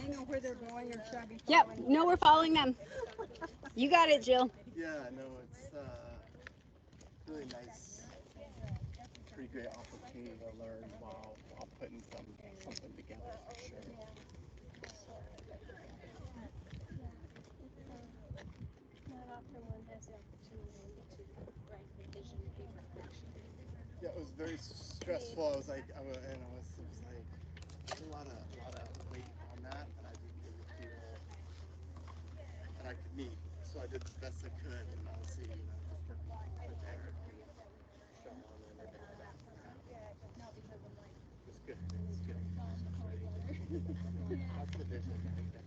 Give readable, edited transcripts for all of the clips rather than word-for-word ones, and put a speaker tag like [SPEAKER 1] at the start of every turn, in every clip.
[SPEAKER 1] they know where they're going, or should I be
[SPEAKER 2] Yep,
[SPEAKER 1] following?
[SPEAKER 2] no, we're following them. You got it, Jill.
[SPEAKER 3] Yeah, no, it's really nice, pretty great opportunity to learn while putting something together for sure.
[SPEAKER 4] Not often one has the opportunity to write the vision paper, actually.
[SPEAKER 3] Yeah, it was very stressful. I was like, it was like there's a lot of weight on that, and I didn't really feel that I could meet. So I did the best I could, and obviously, just working with Eric and Sean and everything like that. It's good. It's good. That's the vision right there.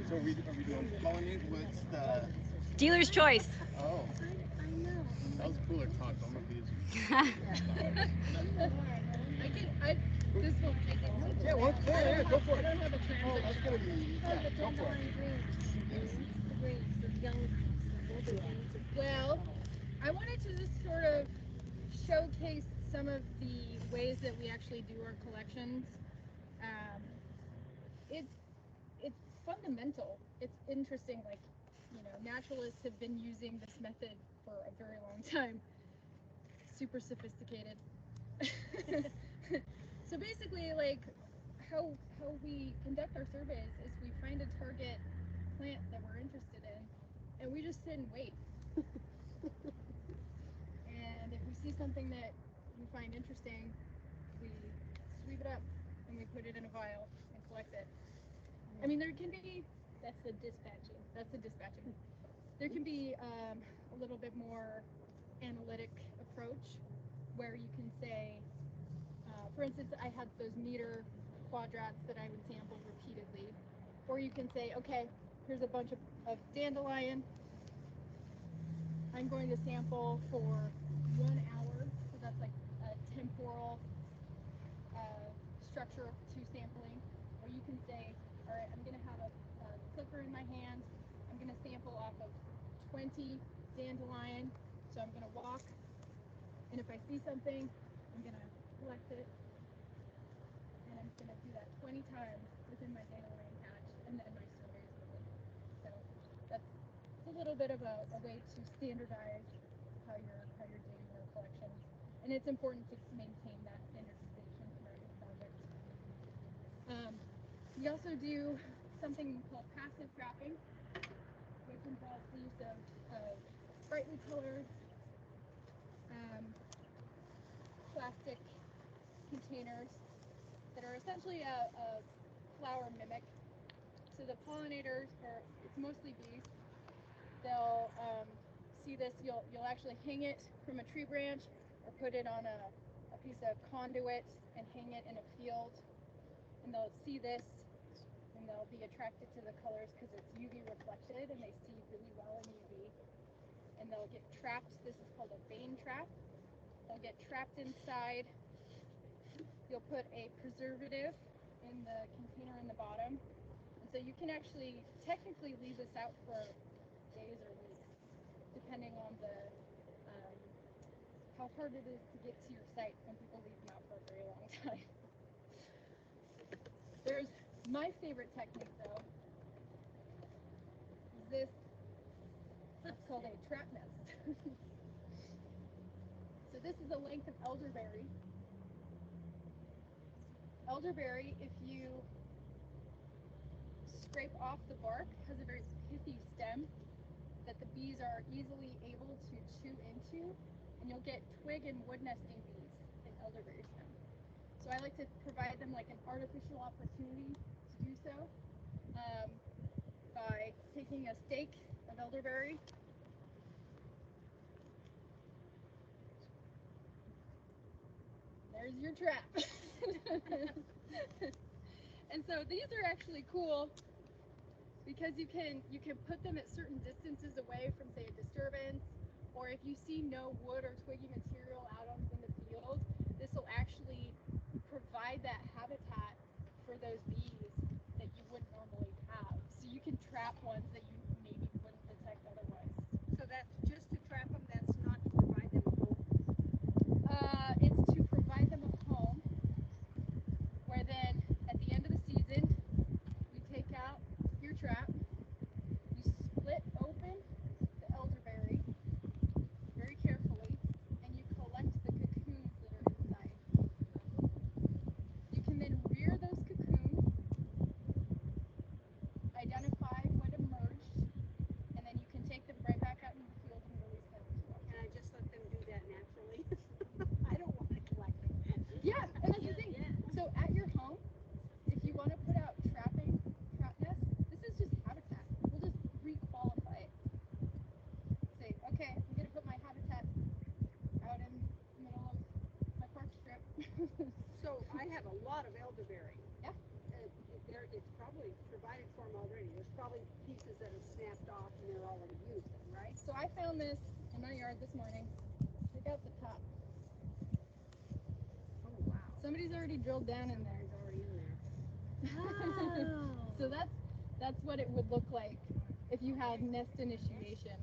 [SPEAKER 3] So are we doing pollinate? What's the
[SPEAKER 2] Dealer's choice.
[SPEAKER 3] Oh, that was cooler talk. I'm gonna be
[SPEAKER 1] This will take it.
[SPEAKER 3] yeah, go for it.
[SPEAKER 1] I don't have a transit.
[SPEAKER 3] Oh, that's gonna be yeah, go for it.
[SPEAKER 1] Well, I wanted to just sort of showcase some of the ways that we actually do our collections. It's fundamental. It's interesting. Like, naturalists have been using this method for a very long time. Super sophisticated. So basically, like, how we conduct our surveys is we find a target plant that we're interested in, and we just sit and wait. And if we see something that we find interesting, we sweep it up and we put it in a vial and collect it. I mean, there can be, that's the dispatching. There can be a little bit more analytic approach where you can say, for instance, I had those meter quadrats that I would sample repeatedly. Or you can say, okay, here's a bunch of dandelion. I'm going to sample for 1 hour, so that's like a temporal structure to sampling. Or you can say, all right, I'm going to have a clicker in my hand. I'm going to sample off of 20 dandelion. So I'm going to walk, and if I see something, I'm going to collect it, and I'm going to do that 20 times within my dandelion patch, and then my survey is over. So that's a little bit of a way to standardize how you're doing your collections, and it's important to maintain that standardization throughout your project. We also do something called passive trapping, which involves the use of brightly colored plastic containers that are essentially a flower mimic. So the pollinators, it's mostly bees, they'll see this, you'll actually hang it from a tree branch or put it on a piece of conduit and hang it in a field, and they'll see this and they'll be attracted to the colors because it's UV reflected and they see really well in UV, and they'll get trapped. This is called a vein trap. They'll get trapped inside. You'll put a preservative in the container in the bottom, and so you can actually technically leave this out for days or weeks, depending on how hard it is to get to your site when people leave them out for a very long time. There's my favorite technique though, is this. It's called a trap nest. So this is the length of elderberry. Elderberry, if you scrape off the bark, has a very pithy stem that the bees are easily able to chew into, and you'll get twig and wood nesting bees in elderberry stem. So I like to provide them like an artificial opportunity to do so by taking a stake of elderberry. There's your trap. And so these are actually cool because you can put them at certain distances away from, say, a disturbance, or if you see no wood or twiggy material out in the field, this will actually provide that habitat for those bees that you wouldn't normally have. So you can trap ones that you maybe wouldn't detect on
[SPEAKER 5] that's just to trap them, that's not to provide them a home?
[SPEAKER 1] It's to provide them a home, where then at the end of the season, you take out your trap, you split open the elderberry very carefully, and you collect the cocoons that are inside. You can then rear those cocoons, identify what emerged, and then you can take them right back out into the field and release them as well.
[SPEAKER 5] Can I just let them do that naturally? I don't want to collect them.
[SPEAKER 1] Yeah, and that's the thing. So at your home, if you want to put out trap nests, this is just habitat. We'll just re-qualify it. Say, okay, I'm gonna put my habitat out in the middle of my park strip.
[SPEAKER 5] So I have a lot of elderberry.
[SPEAKER 1] Yeah.
[SPEAKER 5] It's probably provided for them already. There's probably pieces that have snapped off and they're already used, right?
[SPEAKER 1] So I found this in my yard this morning. Check out the top.
[SPEAKER 5] Oh wow.
[SPEAKER 1] Somebody's already drilled down in there.
[SPEAKER 5] It's already in there.
[SPEAKER 1] So that's what it would look like if you had nest initiation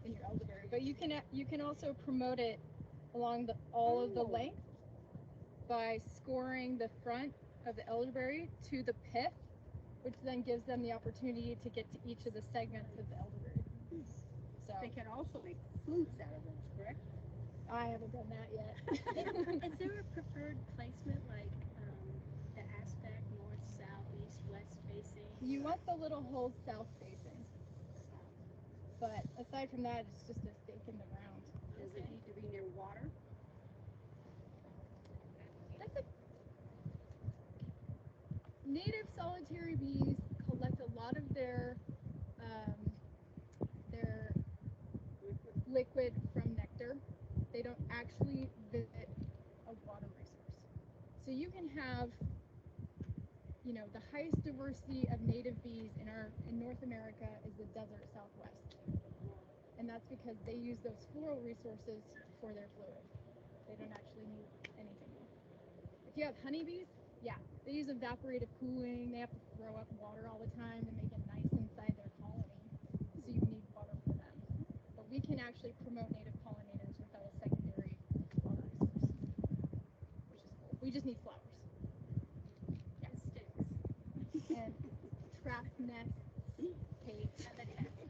[SPEAKER 1] in your elderberry. But you can also promote it along all of the length by scoring the front of the elderberry to the pith, which then gives them the opportunity to get to each of the segments of the elderberry. So
[SPEAKER 5] They can also make flutes out of those, correct?
[SPEAKER 1] I haven't done that yet.
[SPEAKER 4] Is there a preferred placement, like the aspect, north, south, east, west facing?
[SPEAKER 1] You want the little holes south facing. But aside from that, it's just a stake in the ground.
[SPEAKER 5] Does it need to be near water?
[SPEAKER 1] Native solitary bees collect a lot of their liquid from nectar. They don't actually visit a water resource. So you can have, the highest diversity of native bees in North America is the desert Southwest. And that's because they use those floral resources for their fluid. They don't actually need anything else. If you have honeybees, yeah, they use evaporative cooling. They have to throw up water all the time to make it nice inside their colony. So you need water for them. But we can actually promote native pollinators without a secondary water resource, which is cool. We just need flowers. Yeah. And trap nests, cakes.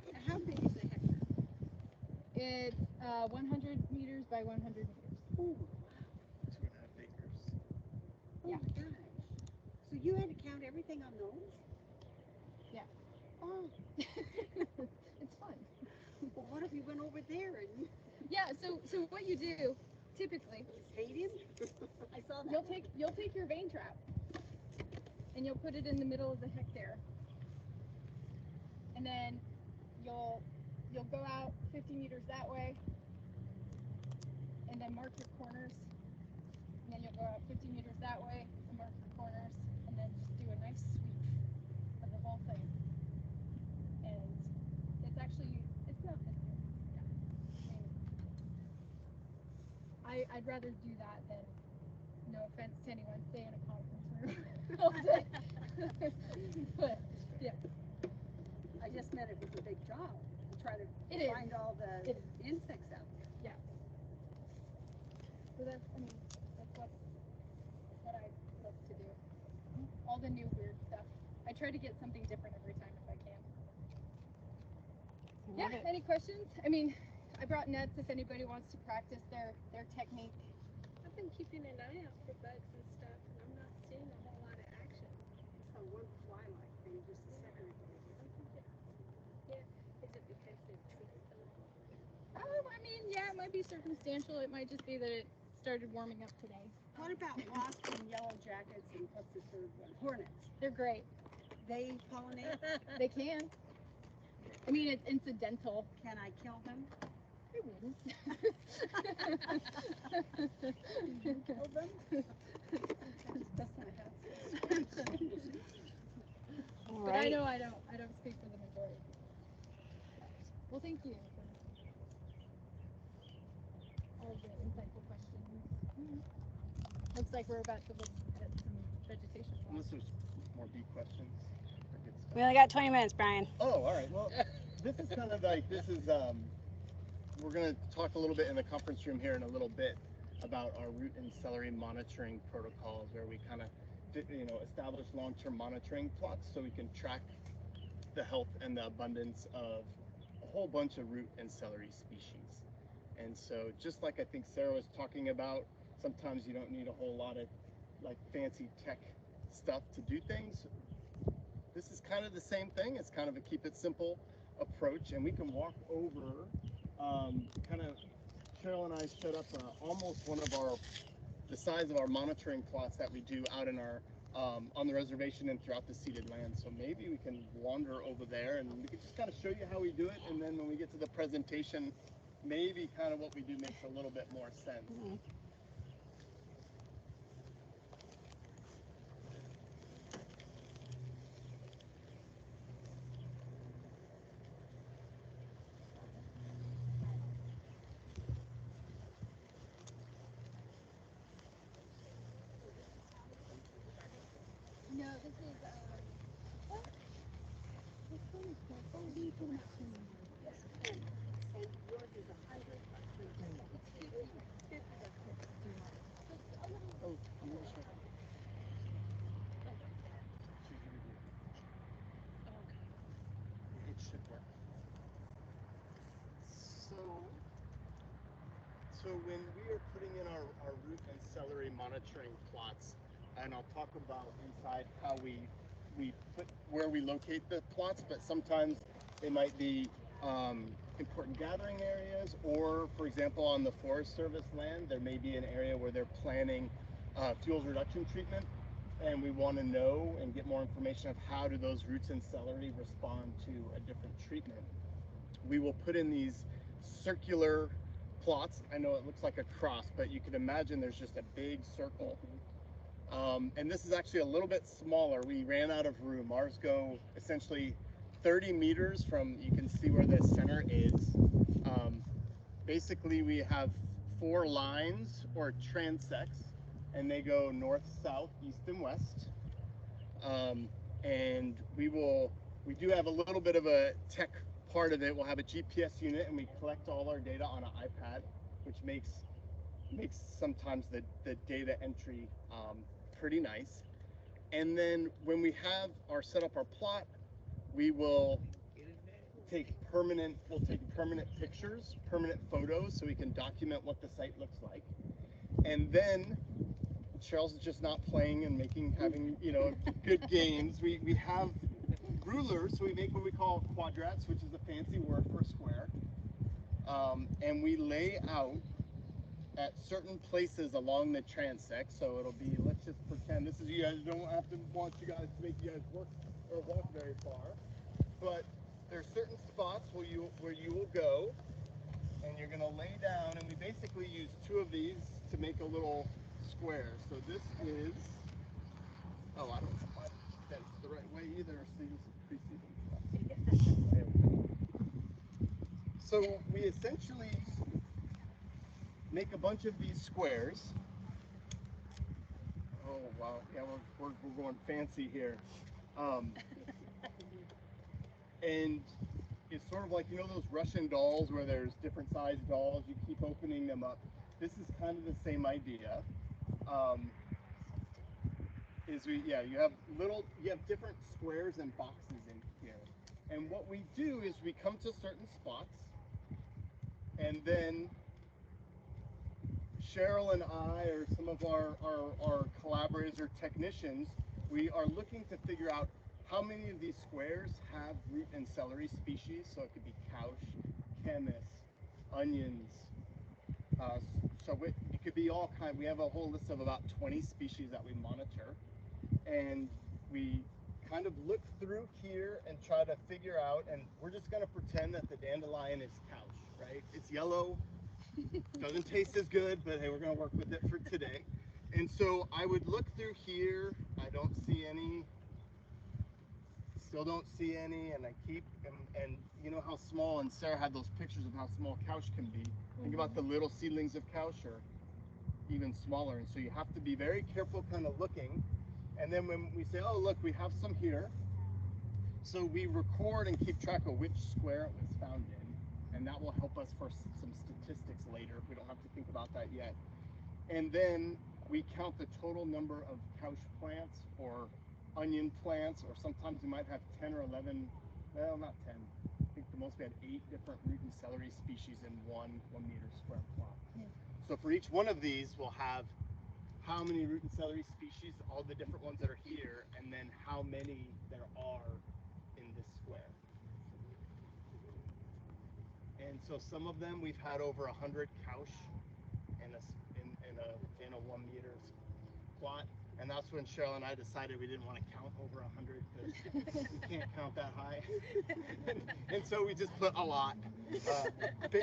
[SPEAKER 5] And how big is the hectare?
[SPEAKER 1] It's 100 meters by 100 meters.
[SPEAKER 5] Ooh,
[SPEAKER 3] 2.5 acres.
[SPEAKER 1] Yeah.
[SPEAKER 5] oh my gosh. So you had to count everything on those?
[SPEAKER 1] Yeah.
[SPEAKER 5] Oh,
[SPEAKER 1] It's fun.
[SPEAKER 5] well, what if you went over there and
[SPEAKER 1] Yeah, so what you do typically,
[SPEAKER 5] ate him? I saw that.
[SPEAKER 1] you'll take your vein trap and you'll put it in the middle of the hectare. And then you'll go out 50 meters that way and then mark your corners. And then you'll go out 50 meters that way and mark your corners and then just do a nice sweep of the whole thing. And it's not, I'd rather do that than, no offense to anyone, stay in a conference room all day. But yeah,
[SPEAKER 5] I just meant it was a big job to try to
[SPEAKER 1] It is.
[SPEAKER 5] find all the
[SPEAKER 1] It is.
[SPEAKER 5] insects out there.
[SPEAKER 1] yeah. So that's what I love to do. All the new weird stuff. I try to get something different every time if I can. Yeah, any questions? I mean, I brought nets if anybody wants to practice their technique.
[SPEAKER 4] I've been keeping an eye out for bugs and stuff, and I'm not seeing a whole lot of action.
[SPEAKER 5] Or one fly-like thing just a second ago.
[SPEAKER 4] Is it because they've treated them?
[SPEAKER 1] I mean, yeah, it might be circumstantial. It might just be that it started warming up today.
[SPEAKER 5] What about wasps and yellow jackets and what's the third one? Hornets.
[SPEAKER 1] They're great.
[SPEAKER 5] They pollinate?
[SPEAKER 1] They can. I mean, it's incidental.
[SPEAKER 5] Can I kill them?
[SPEAKER 1] They wouldn't.
[SPEAKER 5] Kill them? That's my house.
[SPEAKER 1] But I know I don't speak for the majority. Well, thank you for all the insightful questions. Looks like we're about to look at some vegetation.
[SPEAKER 3] Unless there's more bee questions.
[SPEAKER 2] We only got 20 minutes, Brian.
[SPEAKER 3] Oh, all right. Well, this is kind of like, we're going to talk a little bit in the conference room here in a little bit about our root and celery monitoring protocols, where we kind of, establish long-term monitoring plots so we can track the health and the abundance of a whole bunch of root and celery species. And so just like I think Sarah was talking about, sometimes you don't need a whole lot of like fancy tech stuff to do things. This is kind of the same thing. It's kind of a keep it simple approach, and we can walk over, Cheryl and I set up almost one of the size of our monitoring plots that we do out in our, on the reservation and throughout the ceded land. So maybe we can wander over there and we can just kind of show you how we do it. And then when we get to the presentation, maybe kind of what we do makes a little bit more sense.
[SPEAKER 2] Mm-hmm.
[SPEAKER 1] No, this is, what? This one is called Beecology. Yes.
[SPEAKER 5] And yours is 100 or 300?
[SPEAKER 1] It's 50.
[SPEAKER 3] Oh, you want to start? It should work. So when we are putting in our root and celery monitoring plots, and I'll talk about inside how we put where we locate the plots, but sometimes they might be important gathering areas, or for example on the Forest Service land there may be an area where they're planning fuels reduction treatment, and we want to know and get more information of how do those roots and celery respond to a different treatment. We will put in these circular plots. I know it looks like a cross, but you can imagine there's just a big circle. And this is actually a little bit smaller. We ran out of room. Ours go essentially 30 meters from, you can see where the center is. Basically, we have 4 lines or transects, and they go north, south, east, and west. And we do have a little bit of a tech part of it. We'll have a GPS unit, and we collect all our data on an iPad, which makes sometimes the data entry pretty nice. And then when we have set up our plot, we will take permanent pictures, permanent photos, so we can document what the site looks like. And then Cheryl's just not playing and having good games. We have rulers, so we make what we call quadrats, which is a fancy word for a square. And we lay out at certain places along the transect. So it'll be, let's just pretend this is, you guys don't have to want you guys to make you guys work or walk very far, but there are certain spots where you will go, and you're going to lay down, and we basically use 2 of these to make a little square. So this is, I don't know if that's the right way either, so you pre-season. So we essentially make a bunch of these squares. Oh wow, yeah, we're going fancy here. And it's sort of like, those Russian dolls where there's different sized dolls, you keep opening them up. This is kind of the same idea. You have different squares and boxes in here. And what we do is we come to certain spots, and then Cheryl and I, or some of our collaborators or technicians, we are looking to figure out how many of these squares have root and celery species. So it could be Cous, Camas, onions. It could be all kinds. We have a whole list of about 20 species that we monitor. And we kind of look through here and try to figure out, and we're just going to pretend that the dandelion is Cous, right? It's yellow. Doesn't taste as good, but hey, we're going to work with it for today. And so I would look through here. I don't see any. Still don't see any, and I keep, and you know how small, and Sarah had those pictures of how small Cous can be. Think about the little seedlings of Cous, or even smaller. And so you have to be very careful kind of looking. And then when we say, oh, look, we have some here. So we record and keep track of which square it was found in. and that will help us for some statistics later. We don't have to think about that yet. And then we count the total number of couch plants or onion plants, or sometimes we might have 10 or 11, well, not 10. I think the most we had 8 different root and celery species in 1 meter square plot. So for each one of these, we'll have how many root and celery species, all the different ones that are here, and then how many there are in this square. And so some of them we've had over 100 couch in a 1 meter plot, and that's when Cheryl and I decided we didn't want to count over 100 because we can't count that high. and so we just put a lot.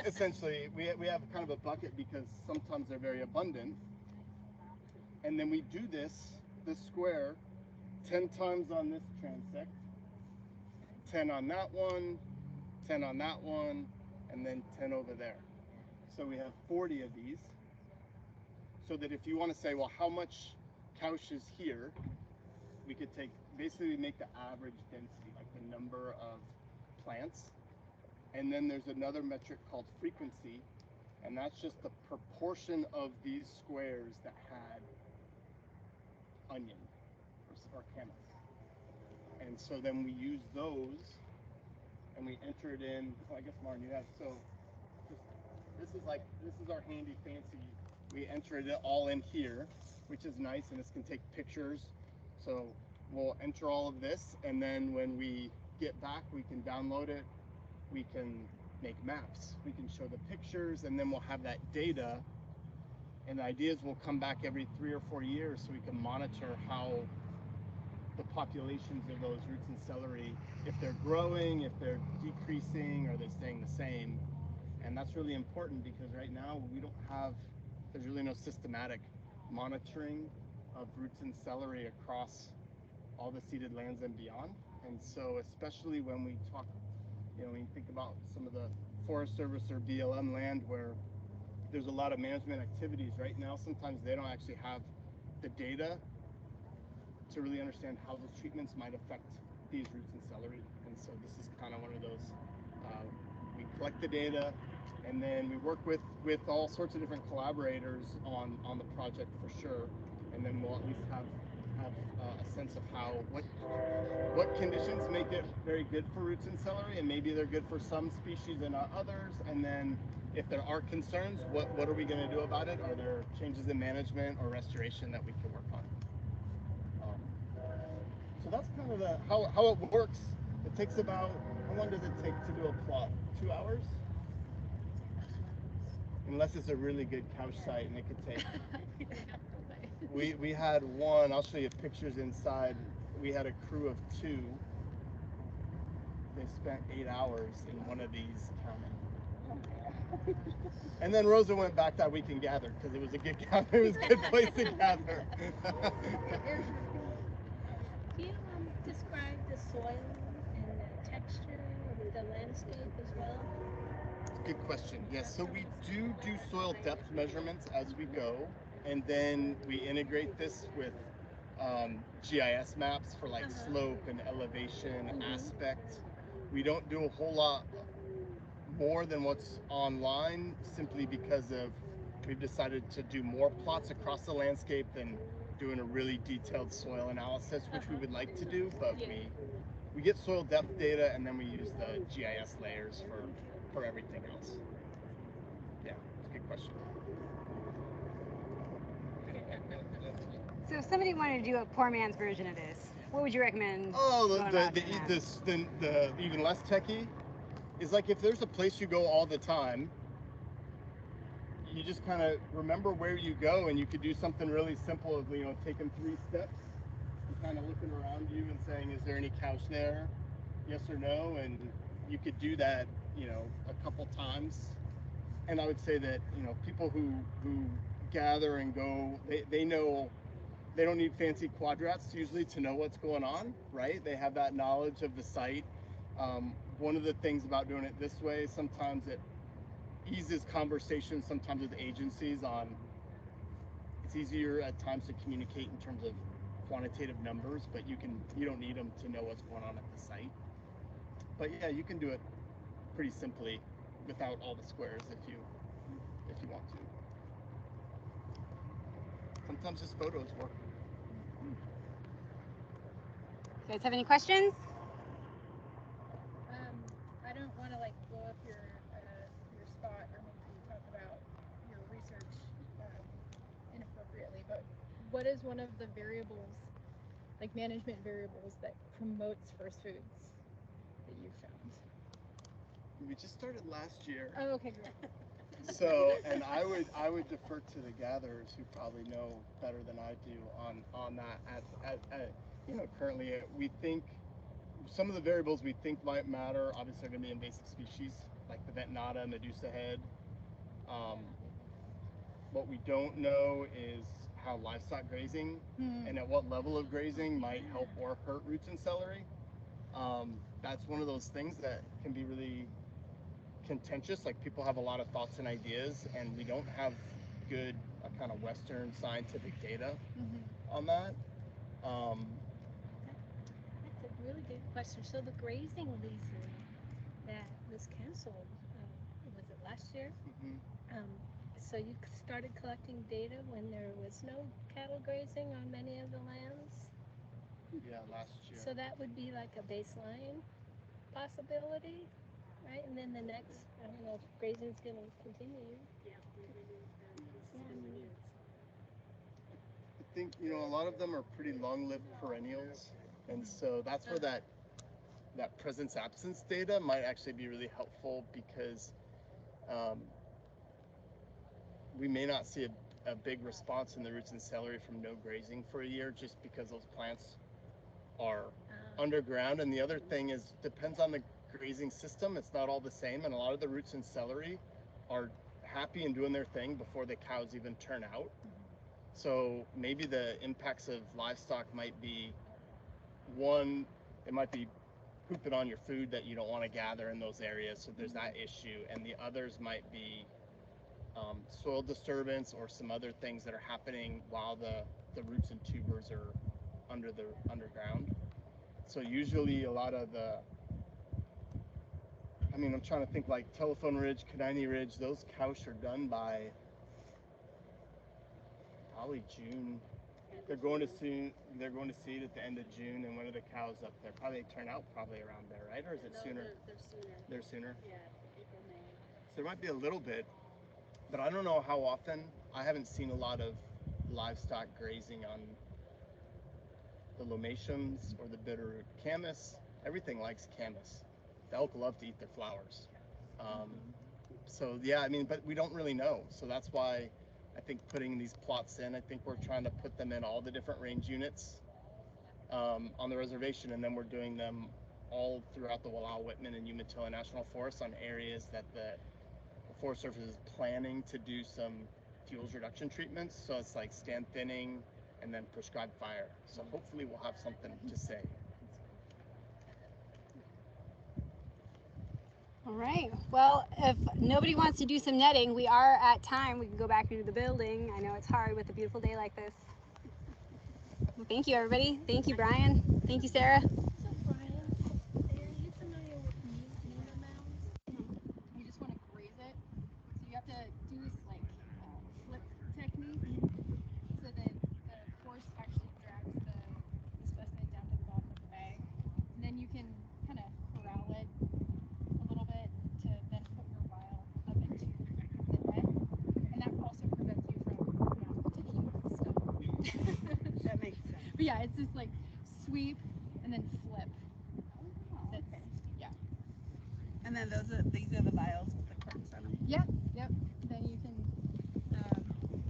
[SPEAKER 3] Essentially, we have kind of a bucket because sometimes they're very abundant. And then we do this square 10 times on this transect, 10 on that one, 10 on that one, and then 10 over there. So we have 40 of these. So that if you want to say, well, how much couch is here, we could take, basically make the average density, like the number of plants. And then there's another metric called frequency, and that's just the proportion of these squares that had onion or camas. And so then we use those and we enter it in. Oh, I guess Martin, you have, so this is our handy fancy. We enter it all in here, which is nice, and this can take pictures. So we'll enter all of this, and then when we get back, we can download it. We can make maps. We can show the pictures, and then we'll have that data. And the ideas will come back every 3 or 4 years, so we can monitor how the populations of those roots and celery, if they're growing, if they're decreasing, or they're staying the same. And that's really important because right now we don't have, there's really no systematic monitoring of roots and celery across all the seeded lands and beyond. And so especially when we talk, when you think about some of the Forest Service or BLM land where there's a lot of management activities right now, sometimes they don't actually have the data to really understand how those treatments might affect these roots and celery. And so this is kind of one of those, we collect the data, and then we work with all sorts of different collaborators on the project for sure. And then we'll at least have a sense of what conditions make it very good for roots and celery, and maybe they're good for some species and not others. And then if there are concerns, what are we going to do about it? Are there changes in management or restoration that we can work on? So that's kind of how it works. It takes about, how long does it take to do a plot? 2 hours? Unless it's a really good couch site, and it could take. We had one, I'll show you pictures inside. We had a crew of 2. They spent 8 hours in one of these counting. And then Rosa went back that week and gathered because it was a good count. It was a good place to gather.
[SPEAKER 4] Can you describe the soil and the texture of the landscape as well?
[SPEAKER 3] Good question. Yes, so we do soil depth measurements as we go, and then we integrate this with GIS maps for like slope and elevation aspect. We don't do a whole lot more than what's online simply because we've decided to do more plots across the landscape than doing a really detailed soil analysis, which we would like to do, but we get soil depth data and then we use the GIS layers for everything else. Yeah, it's a good question.
[SPEAKER 2] So if somebody wanted to do a poor man's version of this, what would you recommend?
[SPEAKER 3] Oh, the even less techie is like if there's a place you go all the time, you just kind of remember where you go, and you could do something really simple of taking 3 steps and kind of looking around you and saying, is there any couch there? Yes or no? And you could do that a couple times. And I would say that people who gather and go, they know they don't need fancy quadrats usually to know what's going on, right? They have that knowledge of the site. One of the things about doing it this way, sometimes it eases conversations sometimes with agencies on, it's easier at times to communicate in terms of quantitative numbers, but you don't need them to know what's going on at the site. But yeah, you can do it pretty simply without all the squares if you want to. Sometimes just photos work.
[SPEAKER 2] You guys have any questions?
[SPEAKER 1] I don't want to like blow up your spot or make you talk about your research inappropriately, but what is one of the variables, like management variables, that promotes first foods that you've found?
[SPEAKER 3] We just started last year.
[SPEAKER 1] Oh, okay, great.
[SPEAKER 3] So, and I would defer to the gatherers who probably know better than I do on that. Currently we think some of the variables we think might matter obviously are going to be invasive species like the ventonata, medusa head. What we don't know is how livestock grazing and at what level of grazing might help or hurt roots and celery. That's one of those things that can be really contentious. Like people have a lot of thoughts and ideas, and we don't have good kind of Western scientific data on that.
[SPEAKER 4] That's a really good question. So the grazing reason that was canceled, was it last year? So you started collecting data when there was no cattle grazing on many of the lands?
[SPEAKER 3] Yeah, last year.
[SPEAKER 4] So that would be like a baseline possibility, right? And then the next, I don't know if grazing's going to continue.
[SPEAKER 3] I think, a lot of them are pretty long-lived perennials, and so that's where that presence-absence data might actually be really helpful, because we may not see a big response in the roots and celery from no grazing for a year, just because those plants are underground. And the other thing is, depends on the grazing system. It's not all the same, and a lot of the roots and celery are happy and doing their thing before the cows even turn out. So maybe the impacts of livestock might be, one, it might be pooping on your food that you don't want to gather in those areas, so there's that issue. And the others might be soil disturbance or some other things that are happening while the roots and tubers are underground. So usually a lot of I'm trying to think, like Telephone Ridge, Canini Ridge, those cows are done by probably June. They're going to seed at the end of June, and when are the cows up there? Probably turn out probably around there, right? Or is it sooner? They're sooner. Yeah, April, May. So there might be a little bit, but I don't know how often. I haven't seen a lot of livestock grazing on the lomatiums or the bitterroot. Camas, everything likes camas. The elk love to eat their flowers. So yeah, but we don't really know. So that's why I think putting these plots in, I think we're trying to put them in all the different range units on the reservation, and then we're doing them all throughout the Wallowa, Whitman, and Umatilla National Forest on areas that the Forest Service is planning to do some fuels reduction treatments. So it's like stand thinning and then prescribed fire. So hopefully we'll have something to say.
[SPEAKER 2] All right. Well, if nobody wants to do some netting, we are at time. We can go back into the building. I know it's hard with a beautiful day like this. Well, thank you, everybody. Thank you, Brian. Thank you, Sarah.
[SPEAKER 4] So Brian, are you familiar with Nuna mounds?
[SPEAKER 1] You just want to graze it, so you have to do this like flip technique, so that the force actually drags the specimen down to the bottom of the bag, and then you can kind of corral it a little bit to then put your vial up into the net, and that also prevents you from touching stuff.
[SPEAKER 5] That makes sense.
[SPEAKER 1] But yeah, it's just like sweep and then flip.
[SPEAKER 5] Oh, okay.
[SPEAKER 1] Yeah.
[SPEAKER 5] And then these are the vials with the corks on them.
[SPEAKER 1] Yeah. Yep. Then you can.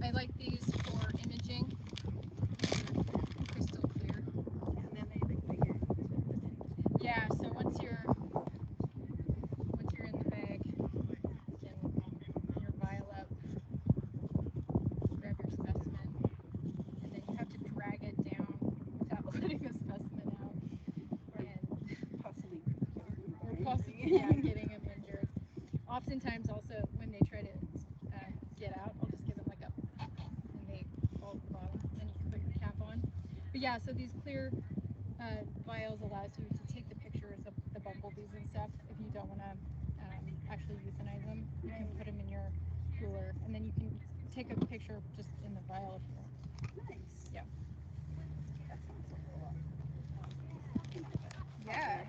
[SPEAKER 1] I like these for imaging. They're crystal clear.
[SPEAKER 5] And then they get
[SPEAKER 1] Yeah. So once you're in the bag, you can bring your vial up, grab your specimen, and then you have to drag it down without letting the specimen out, and
[SPEAKER 5] possibly
[SPEAKER 1] getting them injured. Oftentimes, also when they try to get out, I'll just give them like a, and they fall to the bottom. Then you can put your cap on. But yeah, so these clear vials allows you to take the pictures of the bumblebees and stuff if you don't want to actually euthanize them. You can put them in your cooler, and then you can take a picture just in the vial if you want.
[SPEAKER 5] Nice.
[SPEAKER 1] Yeah.
[SPEAKER 5] That sounds a little.
[SPEAKER 1] Yeah.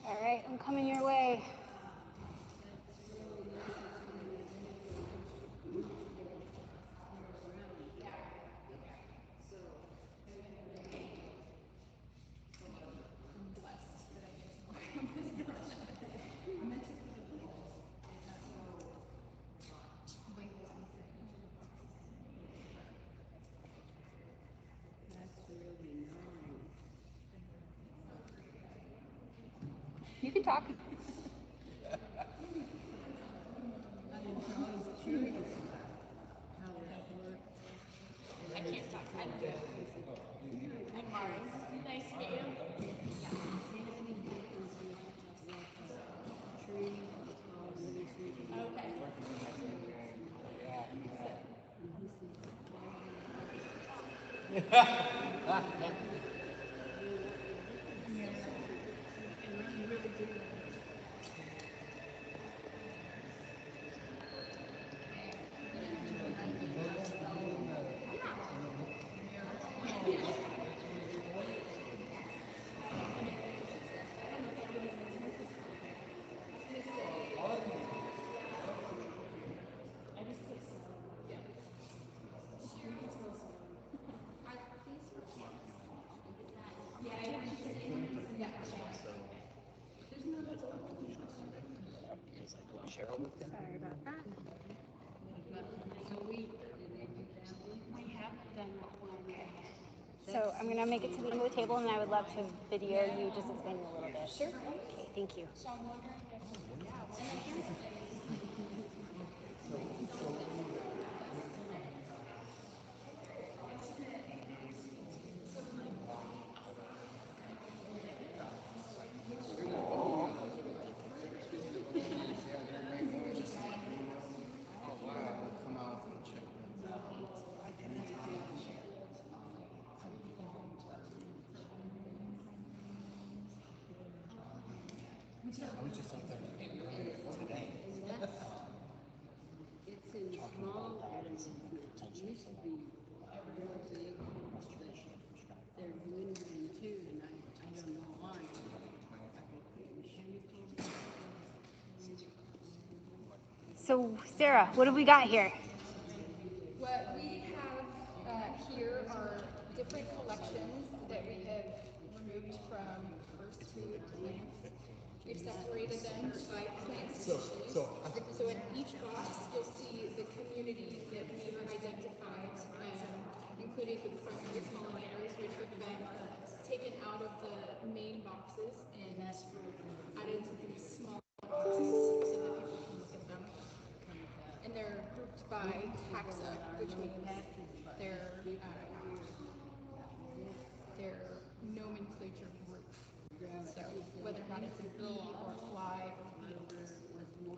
[SPEAKER 2] All right, I'm coming your way. You can talk. Sorry about that. Okay. So I'm going to make it to the end of the table, and I would love to video you just explaining a little bit. Sure. Okay, thank you.
[SPEAKER 3] Come out and check them out anytime. I was just out there today.
[SPEAKER 5] It's in small areas. It used to be real big, but they're dwindling too, and I don't know why.
[SPEAKER 2] So, Sarah, what have we got here?
[SPEAKER 1] What we have here are different collections that we have removed from first food plants. We've separated them by plant species. So in each box, you'll see the communities that we've identified, including the primary pollinators, which have been taken out of the main boxes and added to these small boxes so that people can look at them. And they're grouped by taxa, which means their nomenclature group. So whether or not it's a bee or a fly or beetle.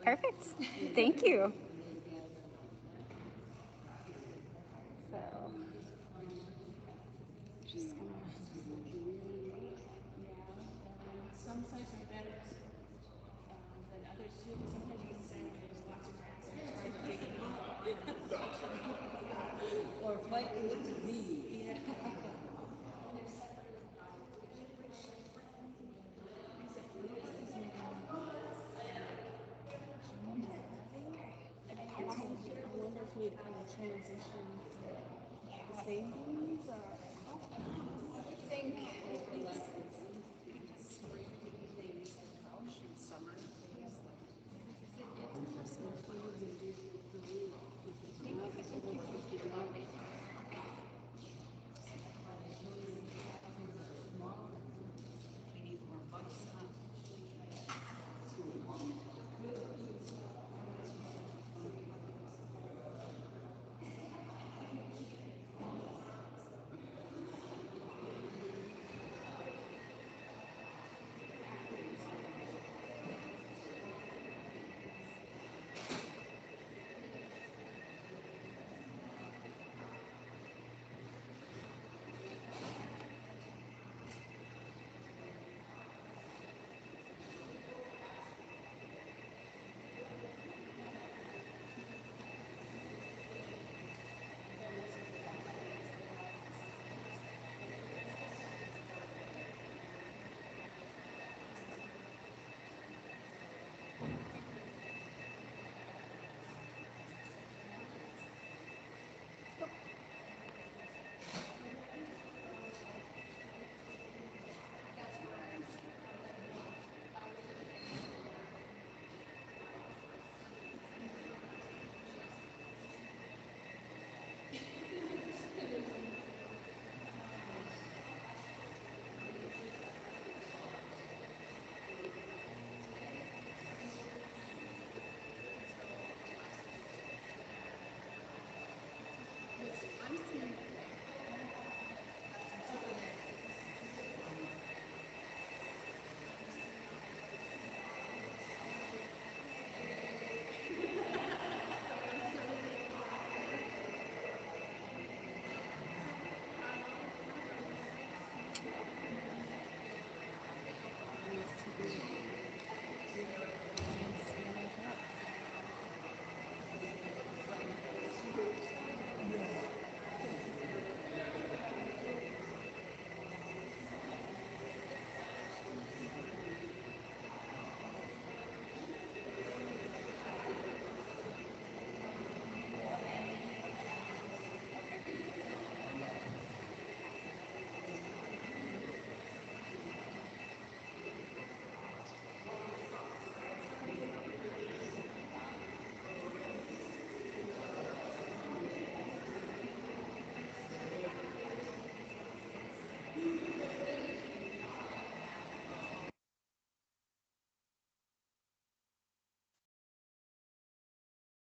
[SPEAKER 2] Perfect. Thank you. So, just gonna.
[SPEAKER 5] Some sites are better than others too, because sometimes you can send Or fight with me. Yeah.
[SPEAKER 4] I wonder if we'd kind of transition to the same things or
[SPEAKER 2] I think